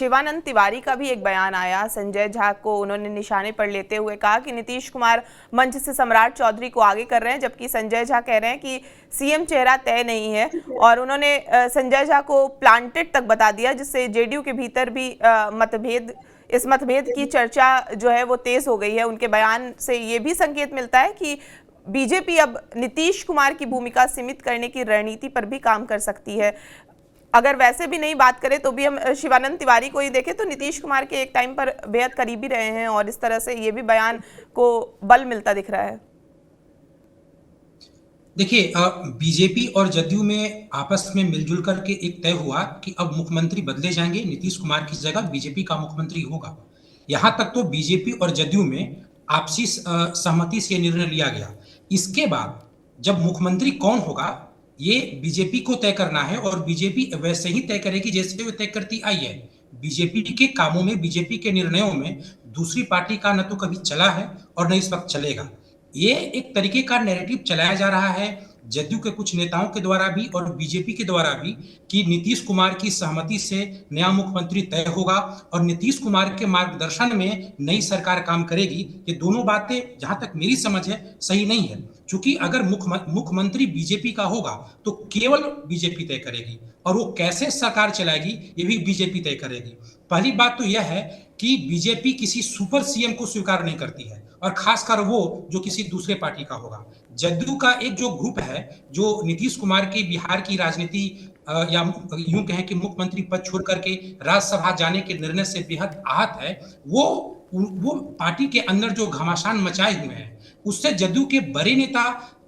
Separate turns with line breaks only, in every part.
शिवानंद तिवारी का भी एक बयान आया। संजय झा को उन्होंने निशाने पर लेते हुए कहा कि नीतीश कुमार मंच से सम्राट चौधरी को आगे कर रहे हैं, जबकि संजय झा कह रहे हैं कि सीएम चेहरा तय नहीं है। और उन्होंने संजय झा को प्लांटेड तक बता दिया, जिससे जेडीयू के भीतर भी इस मतभेद की चर्चा जो है वो तेज हो गई है। उनके बयान से ये भी संकेत मिलता है कि बीजेपी अब नीतीश कुमार की भूमिका सीमित करने की रणनीति पर भी काम कर सकती है। अगर वैसे भी नहीं बात करें तो भी हम शिवानंद तिवारी को ही देखें तो नीतीश कुमार के एक टाइम पर बेहद करीबी रहे हैं, और इस तरह से ये भी बयान को बल मिलता दिख रहा है।
देखिए, बीजेपी और जदयू में आपस में मिलजुल करके एक तय हुआ कि अब मुख्यमंत्री बदले जाएंगे, नीतीश कुमार की जगह बीजेपी का मुख्यमंत्री होगा। यहां तक तो बीजेपी और जदयू में आपसी सहमति से निर्णय लिया गया। इसके बाद जब मुख्यमंत्री कौन होगा ये बीजेपी को तय करना है, और बीजेपी वैसे ही तय करेगी जैसे वो तय करती आई है। बीजेपी के कामों में, बीजेपी के निर्णयों में दूसरी पार्टी का न तो कभी चला है और न इस वक्त चलेगा। ये एक तरीके का नैरेटिव चलाया जा रहा है जदयू के कुछ नेताओं के द्वारा भी और बीजेपी के द्वारा भी कि नीतीश कुमार की सहमति से नया मुख्यमंत्री तय होगा और नीतीश कुमार के मार्गदर्शन में नई सरकार काम करेगी। ये दोनों बातें जहां तक मेरी समझ है सही नहीं है, क्योंकि अगर मुख्यमंत्री बीजेपी का होगा तो केवल बीजेपी तय करेगी, और वो कैसे सरकार चलाएगी ये भी बीजेपी तय करेगी। पहली बात तो यह है कि बीजेपी किसी सुपर सीएम को स्वीकार नहीं करती है, और खासकर वो जो किसी दूसरे पार्टी का होगा। जदयू का एक जो ग्रुप है जो नीतीश कुमार की बिहार की राजनीति या यूं कहें कि मुख्यमंत्री पद छोड़ करके राज्यसभा जाने के निर्णय से बेहद आहत है, वो पार्टी के अंदर जो घमासान मचाए हुए हैं उससे जदयू के बड़े नेता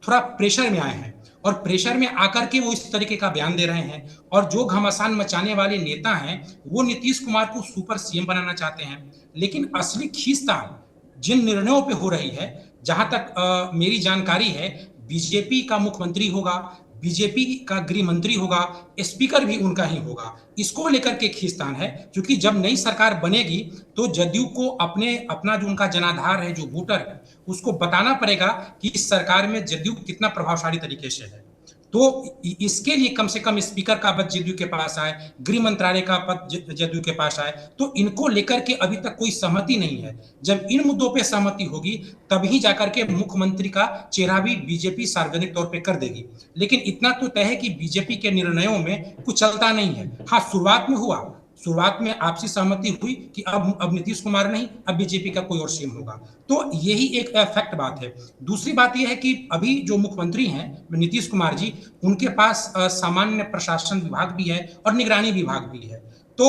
थोड़ा प्रेशर में आए हैं, और प्रेशर में आकर के वो इस तरीके का बयान दे रहे हैं। और जो घमासान मचाने वाले नेता हैं वो नीतीश कुमार को सुपर सीएम बनाना चाहते हैं, लेकिन असली खींचतान जिन निर्णयों पे हो रही है, जहां तक मेरी जानकारी है, बीजेपी का मुख्यमंत्री होगा, बीजेपी का गृह मंत्री होगा, स्पीकर भी उनका ही होगा। इसको लेकर के खींचतान है, क्योंकि जब नई सरकार बनेगी तो जदयू को अपना जो उनका जनाधार है, जो वोटर है, उसको बताना पड़ेगा कि इस सरकार में जदयू कितना प्रभावशाली तरीके से है। तो इसके लिए कम से कम स्पीकर का पद जदयू के पास आए, गृह मंत्रालय का पद जदयू के पास आए, तो इनको लेकर के अभी तक कोई सहमति नहीं है। जब इन मुद्दों पे सहमति होगी तभी जाकर के मुख्यमंत्री का चेहरा भी बीजेपी सार्वजनिक तौर पे कर देगी। लेकिन इतना तो तय है कि बीजेपी के निर्णयों में कुछ चलता नहीं है। हाँ, शुरुआत में आपसी सहमति हुई कि अब नीतीश कुमार नहीं, अब बीजेपी का कोई और सीएम होगा। तो यही एक फैक्ट बात है। दूसरी बात यह है कि अभी जो मुख्यमंत्री हैं नीतीश कुमार जी, उनके पास सामान्य प्रशासन विभाग भी है और निगरानी विभाग भी है। तो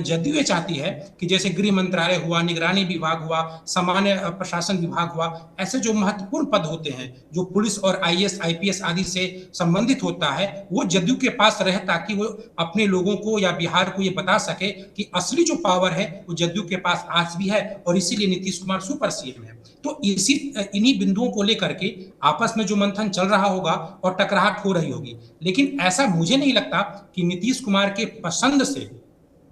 जदयू ये चाहती है कि जैसे गृह मंत्रालय हुआ, निगरानी विभाग हुआ, सामान्य प्रशासन विभाग हुआ, ऐसे जो महत्वपूर्ण पद होते हैं जो पुलिस और आईएएस आईपीएस आदि से संबंधित होता है, वो जदयू के पास रहे, ताकि वो अपने लोगों को या बिहार को ये बता सके कि असली जो पावर है वो जदयू के पास आज भी है, और इसीलिए नीतीश कुमार सुपर सीएम है। तो इन्हीं बिंदुओं को लेकर के आपस में जो मंथन चल रहा होगा और टकराहट हो रही होगी, लेकिन ऐसा मुझे नहीं लगता कि नीतीश कुमार के पसंद से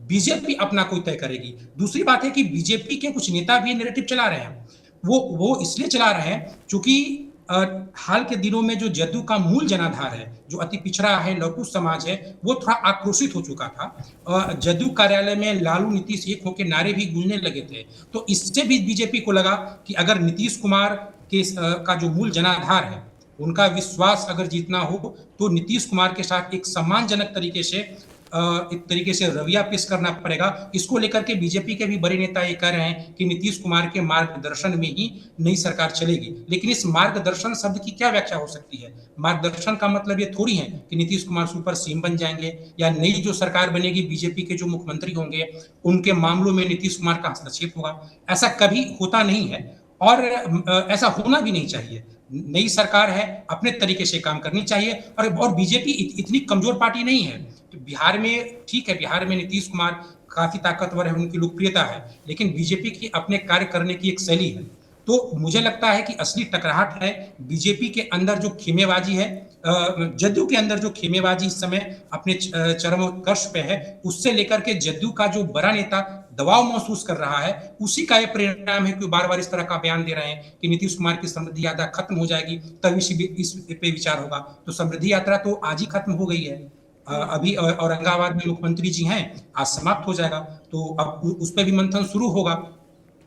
बीजेपी अपना कोई तय करेगी। दूसरी बात है कि बीजेपी के कुछ नेता भी नैरेटिव चला रहे हैं। वो इसलिए चला रहे हैं क्योंकि हाल के दिनों में जो जदयू का मूल जनाधार है, जो अति पिछड़ा है, लघु समाज है, वो थोड़ा आक्रोशित हो चुका था। जदयू कार्यालय में लालू नीतीश एक होकर नारे भी गूंजने लगे थे। तो इससे भी बीजेपी को लगा कि अगर नीतीश कुमार का जो मूल जनाधार है, उनका विश्वास अगर जीतना हो तो नीतीश कुमार के साथ एक सम्मानजनक तरीके से रवैया पेश करना पड़ेगा। इसको लेकर के बीजेपी के भी बड़े नेता ये कह रहे हैं कि नीतीश कुमार के मार्गदर्शन में ही नई सरकार चलेगी। लेकिन इस मार्गदर्शन शब्द की क्या व्याख्या हो सकती है? मार्गदर्शन का मतलब ये थोड़ी है कि नीतीश कुमार सुपर सीएम बन जाएंगे, या नई जो सरकार बनेगी बीजेपी के जो मुख्यमंत्री होंगे उनके मामलों में नीतीश कुमार का हस्तक्षेप होगा। ऐसा कभी होता नहीं है, और ऐसा होना भी नहीं चाहिए। नई सरकार है, अपने तरीके से काम करनी चाहिए। और बीजेपी इतनी कमजोर पार्टी नहीं है। तो बिहार में ठीक है, बिहार में नीतीश कुमार काफी ताकतवर है, उनकी लोकप्रियता है, लेकिन बीजेपी की अपने कार्य करने की एक शैली है। तो मुझे लगता है कि असली टकराहट है बीजेपी के अंदर जो खेमेबाजी है, जदयू के अंदर जो खेमेबाजी इस समय अपने चरमोत्कर्ष पे है, उससे लेकर के जदयू का जो बड़ा नेता दबाव महसूस कर रहा है, उसी का ये परिणाम है कि बार बार इस तरह का बयान दे रहे हैं कि नीतीश कुमार की समृद्धि यात्रा खत्म हो जाएगी तब इस पे विचार होगा। तो समृद्धि यात्रा तो आज ही खत्म हो गई है। अभी औरंगाबाद में मुख्यमंत्री जी हैं, आज समाप्त हो जाएगा, तो अब उस पर भी मंथन शुरू होगा